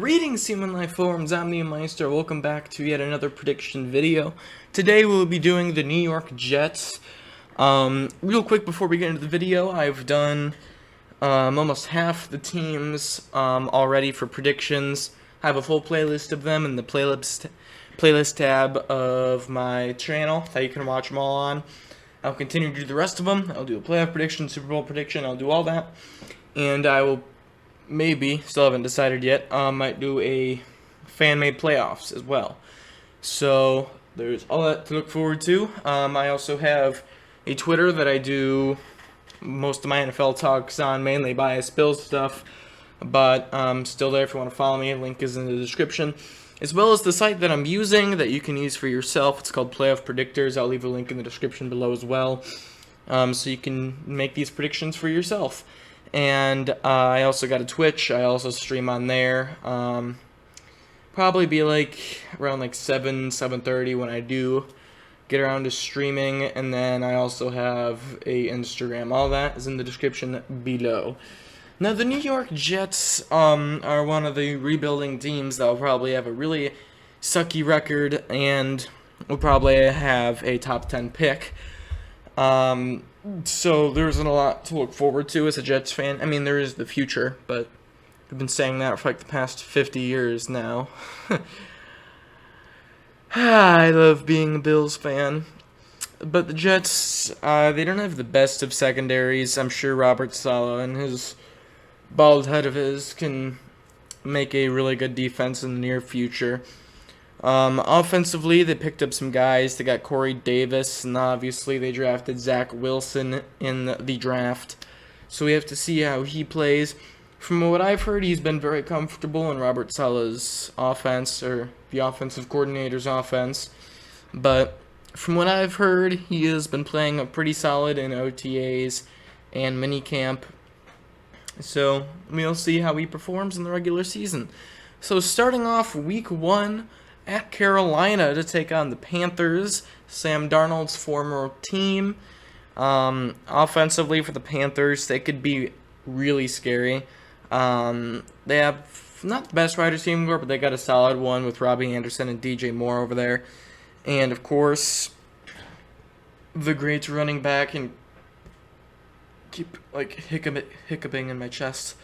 Greetings, human life forms. I'm the Meister. Welcome back to yet another prediction video. Today we'll be doing the New York Jets. Real quick before we get into the video, I've done almost half the teams already for predictions. I have a full playlist of them in the playlist tab of my channel that you can watch them all on. I'll continue to do the rest of them. I'll do a playoff prediction, Super Bowl prediction. I'll do all that, and I will. Maybe, still haven't decided yet, might do a fan-made playoffs as well. So, there's all that to look forward to. I also have a Twitter that I do most of my NFL talks on, mainly bias Bills stuff. But, still there if you want to follow me. Link is in the description. As well as the site that I'm using that you can use for yourself. It's called Playoff Predictors. I'll leave a link in the description below as well. So you can make these predictions for yourself. And I also got a Twitch. I also stream on there. Probably be like around like 7:30 when I do get around to streaming. And then I also have a Instagram. All that is in the description below. Now the New York Jets are one of the rebuilding teams that will probably have a really sucky record and will probably have a top 10 pick. So there isn't a lot to look forward to as a Jets fan. I mean, there is the future, but I've been saying that for like the past 50 years now. I love being a Bills fan. But the Jets, they don't have the best of secondaries. I'm sure Robert Saleh and his bald head of his can make a really good defense in the near future. Offensively, they picked up some guys. They got Corey Davis, and obviously they drafted Zach Wilson in the draft. So we have to see how he plays. From what I've heard, he's been very comfortable in Robert Saleh's offense, or the offensive coordinator's offense. But from what I've heard, he has been playing pretty solid in OTAs and minicamp. So we'll see how he performs in the regular season. So starting off week 1 at Carolina to take on the Panthers, Sam Darnold's former team. Offensively for the Panthers, they could be really scary. They have not the best wide receiver core, but they got a solid one with Robbie Anderson and DJ Moore over there. And, of course, the great running back, and keep, like, hiccuping in my chest,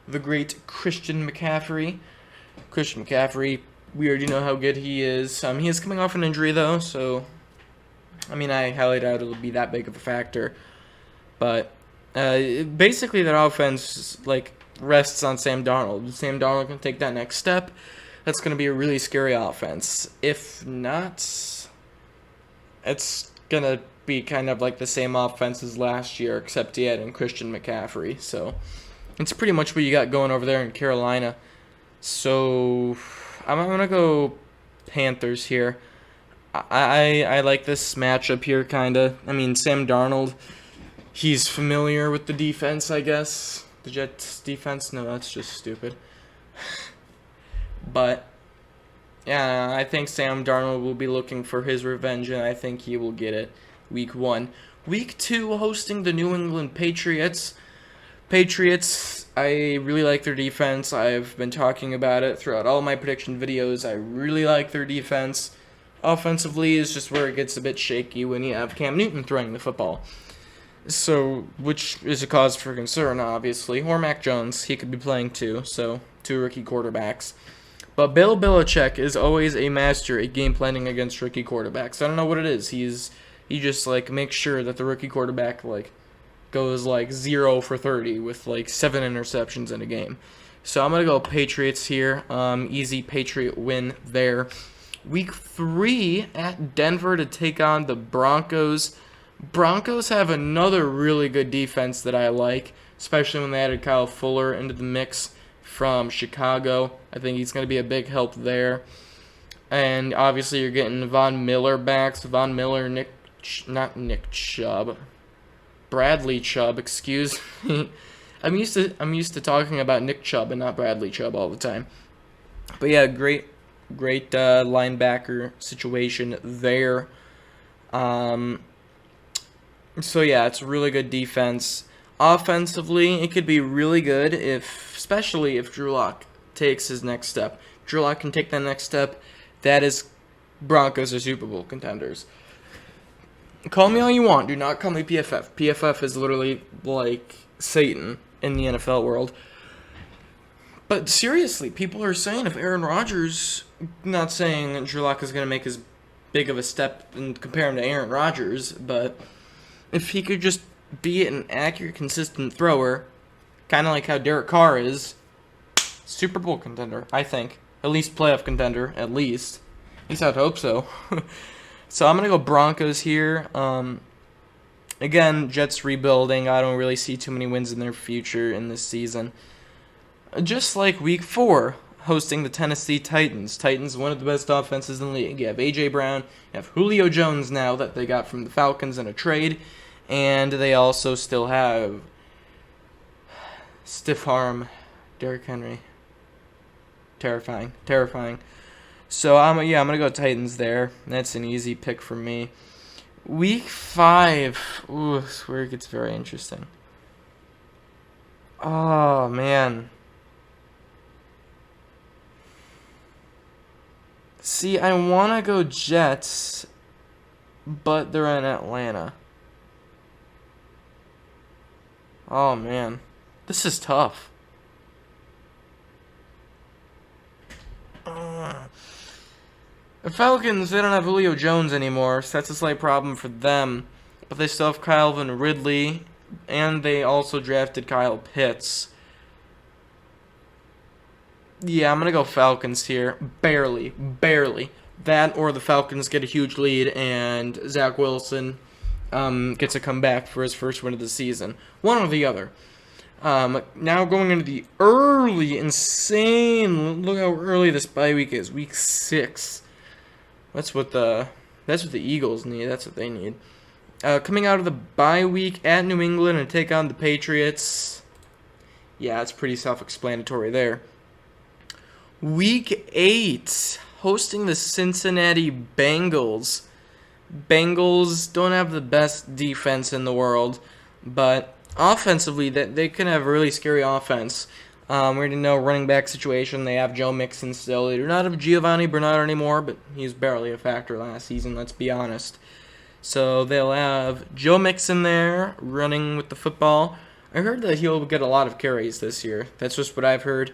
the great Christian McCaffrey. Christian McCaffrey, we already know how good he is. He is coming off an injury, though, so, I mean, I highly doubt it'll be that big of a factor. But, basically, that offense, like, rests on Sam Darnold. Sam Darnold can take that next step. That's going to be a really scary offense. If not, it's going to be kind of like the same offense as last year, except he had in Christian McCaffrey. So, it's pretty much what you got going over there in Carolina. So, I'm going to go Panthers here. I like this matchup here, kind of. I mean, Sam Darnold, he's familiar with the defense, I guess. The Jets' defense? No, that's just stupid. But, yeah, I think Sam Darnold will be looking for his revenge, and I think he will get it week 1. Week 2, hosting the New England Patriots. Patriots, I really like their defense. I've been talking about it throughout all my prediction videos. I really like their defense. Offensively is just where it gets a bit shaky when you have Cam Newton throwing the football. So, which is a cause for concern, obviously. Or Mac Jones, he could be playing too, so 2 rookie quarterbacks. But Bill Belichick is always a master at game planning against rookie quarterbacks. I don't know what it is. He just, like, makes sure that the rookie quarterback, like, goes like 0 for 30 with like 7 interceptions in a game. So I'm going to go Patriots here. Easy Patriot win there. Week 3 at Denver to take on the Broncos. Broncos have another really good defense that I like, especially when they added Kyle Fuller into the mix from Chicago. I think he's going to be a big help there. And obviously you're getting Von Miller back. So Von Miller, Bradley Chubb, excuse me. I'm used to talking about Nick Chubb and not Bradley Chubb all the time. But yeah, great linebacker situation there. So yeah, it's a really good defense. Offensively, it could be really good especially if Drew Lock takes his next step. Drew Lock can take that next step. That is Broncos are Super Bowl contenders. Call me all you want. Do not call me PFF. PFF is literally like Satan in the NFL world. But seriously, people are saying if Aaron Rodgers, not saying Drew Lock is going to make as big of a step and compare him to Aaron Rodgers, but if he could just be an accurate, consistent thrower, kind of like how Derek Carr is, Super Bowl contender, I think. At least playoff contender, at least. At least I'd hope so. So I'm going to go Broncos here. Again, Jets rebuilding. I don't really see too many wins in their future in this season. Just like Week 4, hosting the Tennessee Titans. Titans, one of the best offenses in the league. You have A.J. Brown, you have Julio Jones now that they got from the Falcons in a trade, and they also still have stiff arm Derrick Henry. Terrifying. So I'm gonna go Titans there. That's an easy pick for me. Week 5, ooh, this is where it gets very interesting. Oh man. See, I want to go Jets, but they're in Atlanta. Oh, man. This is tough. The Falcons, they don't have Julio Jones anymore, so that's a slight problem for them. But they still have Calvin Ridley, and they also drafted Kyle Pitts. Yeah, I'm going to go Falcons here. Barely. That or the Falcons get a huge lead and Zach Wilson gets a comeback for his first win of the season. One or the other. Now going into the early, insane, look how early this bye week is. Week 6. That's what the Eagles need. That's what they need. Coming out of the bye week at New England and take on the Patriots. Yeah, it's pretty self-explanatory there. Week 8, hosting the Cincinnati Bengals. Bengals don't have the best defense in the world, but offensively, they can have a really scary offense. We already know running back situation. They have Joe Mixon still. They do not have Giovanni Bernard anymore, but he's barely a factor last season, let's be honest. So they'll have Joe Mixon there running with the football. I heard that he'll get a lot of carries this year. That's just what I've heard.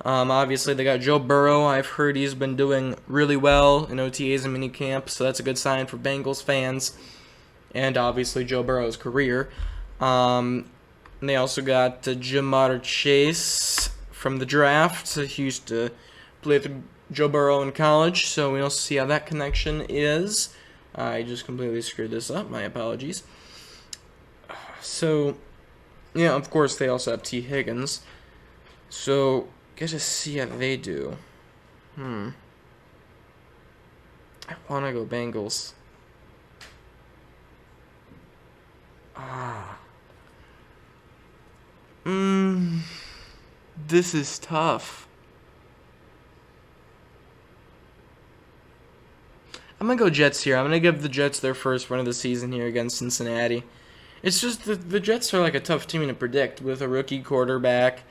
Obviously, they got Joe Burrow. I've heard he's been doing really well in OTAs and minicamp, so that's a good sign for Bengals fans. And obviously, Joe Burrow's career. And they also got Jamar Chase from the draft. He used to play with Joe Burrow in college, so we'll see how that connection is. I just completely screwed this up. My apologies. So, yeah, of course, they also have T. Higgins. So, get to see how they do. I want to go Bengals. This is tough. I'm going to go Jets here. I'm going to give the Jets their first win of the season here against Cincinnati. It's just the Jets are like a tough team to predict with a rookie quarterback.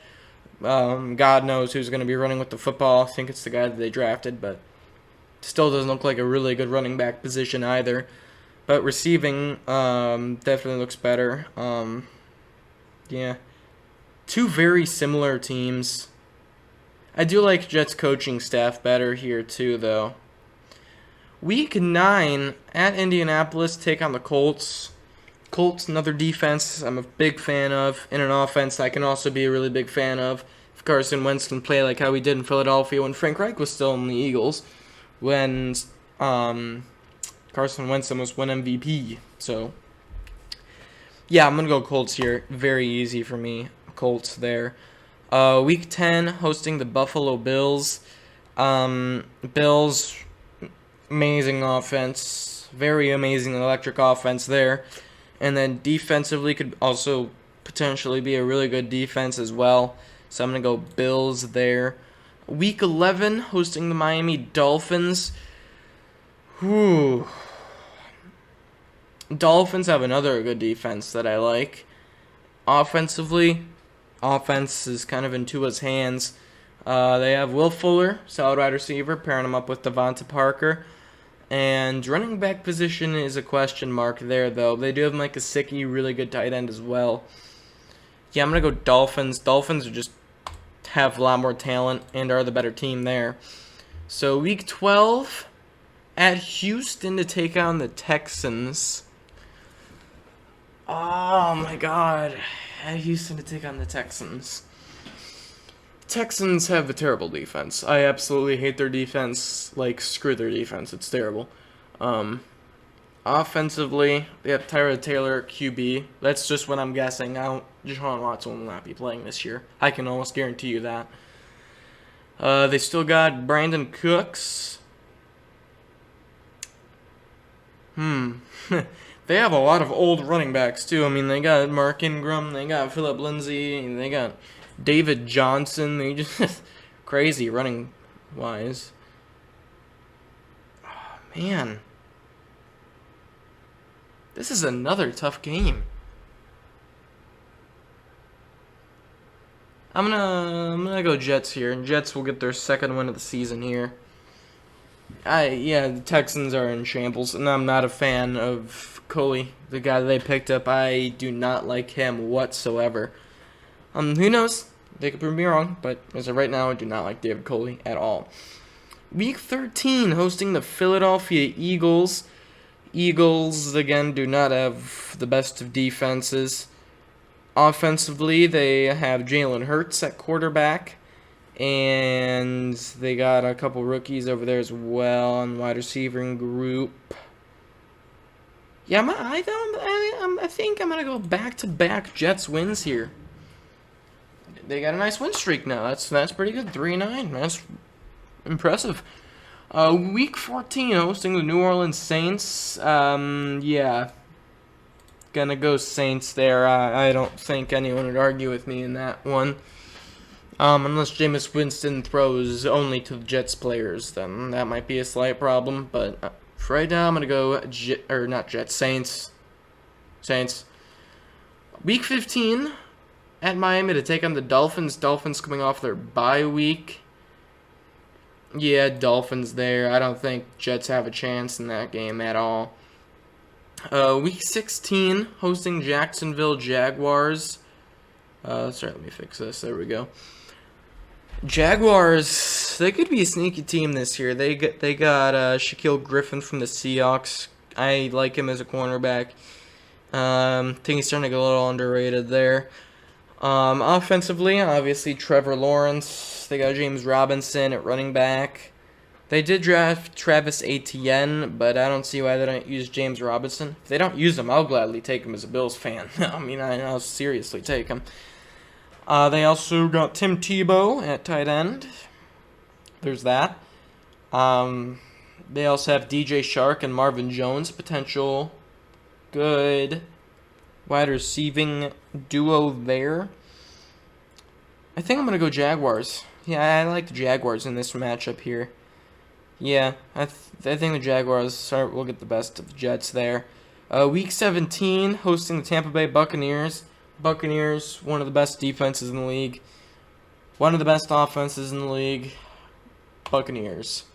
God knows who's going to be running with the football. I think it's the guy that they drafted, but still doesn't look like a really good running back position either. But receiving definitely looks better. Yeah. Two very similar teams. I do like Jets coaching staff better here too, though. Week 9 at Indianapolis, take on the Colts. Colts, another defense I'm a big fan of. In an offense I can also be a really big fan of. If Carson Wentz can play like how he did in Philadelphia when Frank Reich was still in the Eagles. When Carson Wentz almost won MVP. So, yeah, I'm going to go Colts here. Very easy for me. Colts there. Week 10, hosting the Buffalo Bills. Bills, amazing offense. Very amazing electric offense there. And then defensively could also potentially be a really good defense as well. So I'm going to go Bills there. Week 11, hosting the Miami Dolphins. Dolphins have another good defense that I like. Offensively, offense is kind of in Tua's hands. They have Will Fuller, solid wide receiver, pairing him up with Devonta Parker. And running back position is a question mark there, though. They do have Mike Gesicki, really good tight end as well. Yeah, I'm going to go Dolphins. Dolphins are just have a lot more talent and are the better team there. So week 12 at Houston to take on the Texans. Oh my god. At Houston to take on the Texans. Texans have a terrible defense. I absolutely hate their defense. Like, screw their defense. It's terrible. Offensively, they have Tyrod Taylor at QB. That's just what I'm guessing. Deshaun Watson will not be playing this year. I can almost guarantee you that. They still got Brandon Cooks. They have a lot of old running backs, too. I mean, they got Mark Ingram, they got Phillip Lindsay, they got David Johnson. They just crazy running-wise. Oh, man. This is another tough game. I'm gonna go Jets here. Jets will get their second win of the season here. Yeah, the Texans are in shambles, and I'm not a fan of Coley, the guy that they picked up. I do not like him whatsoever. Who knows? They could prove me wrong, but as of right now, I do not like David Coley at all. Week 13, hosting the Philadelphia Eagles. Eagles, again, do not have the best of defenses. Offensively, they have Jalen Hurts at quarterback. And they got a couple rookies over there as well on wide receiving group. Yeah, I think I'm going to go back-to-back Jets wins here. They got a nice win streak now. That's pretty good. 3-9. That's impressive. Week 14, hosting the New Orleans Saints. Yeah. Gonna go Saints there. I don't think anyone would argue with me in that one. Unless Jameis Winston throws only to the Jets players, then that might be a slight problem. But for right now, I'm gonna go Saints. Saints. Week 15 at Miami to take on the Dolphins. Dolphins coming off their bye week. Yeah, Dolphins there. I don't think Jets have a chance in that game at all. Week 16, hosting Jacksonville Jaguars. Sorry, let me fix this. There we go. Jaguars, they could be a sneaky team this year. They got Shaquille Griffin from the Seahawks. I like him as a cornerback. Think he's starting to get a little underrated there. Offensively, obviously Trevor Lawrence. They got James Robinson at running back. They did draft Travis Etienne, but I don't see why they don't use James Robinson. If they don't use him, I'll gladly take him as a Bills fan. I mean, I'll seriously take him. They also got Tim Tebow at tight end. There's that. They also have DJ Shark and Marvin Jones, potential good wide receiving duo there. I think I'm going to go Jaguars. Yeah, I like the Jaguars in this matchup here. Yeah, I think the Jaguars will get the best of the Jets there. Week 17, hosting the Tampa Bay Buccaneers. Buccaneers, one of the best defenses in the league. One of the best offenses in the league. Buccaneers.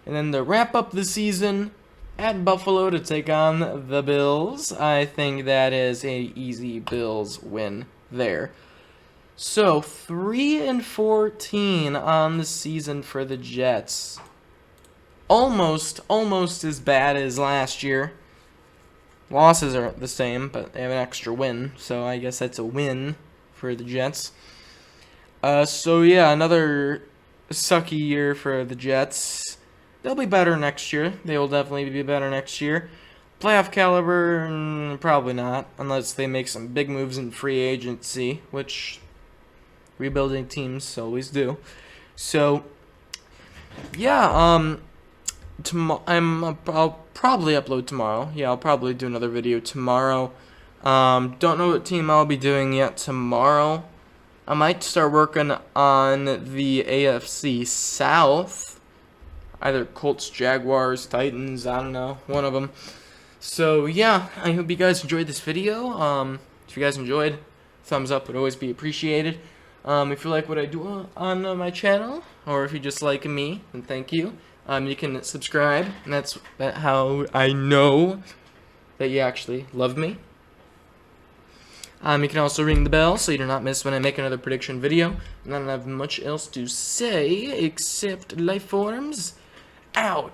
And then to wrap up the season, at Buffalo to take on the Bills. I think that is an easy Bills win there. So, 3-14 on the season for the Jets. Almost as bad as last year. Losses are the same, but they have an extra win, so I guess that's a win for the Jets. So yeah, another sucky year for the Jets. They'll be better next year. They will definitely be better next year. Playoff caliber, probably not, unless they make some big moves in free agency, which rebuilding teams always do. So, yeah, I'll probably upload tomorrow. Yeah, I'll probably do another video tomorrow. Don't know what team I'll be doing yet tomorrow. I might start working on the AFC South. Either Colts, Jaguars, Titans, I don't know, one of them. So, yeah, I hope you guys enjoyed this video. If you guys enjoyed, thumbs up would always be appreciated. If you like what I do on my channel, or if you just like me, then thank you. You can subscribe, and that's how I know that you actually love me. You can also ring the bell so you do not miss when I make another prediction video. And I don't have much else to say except life forms out.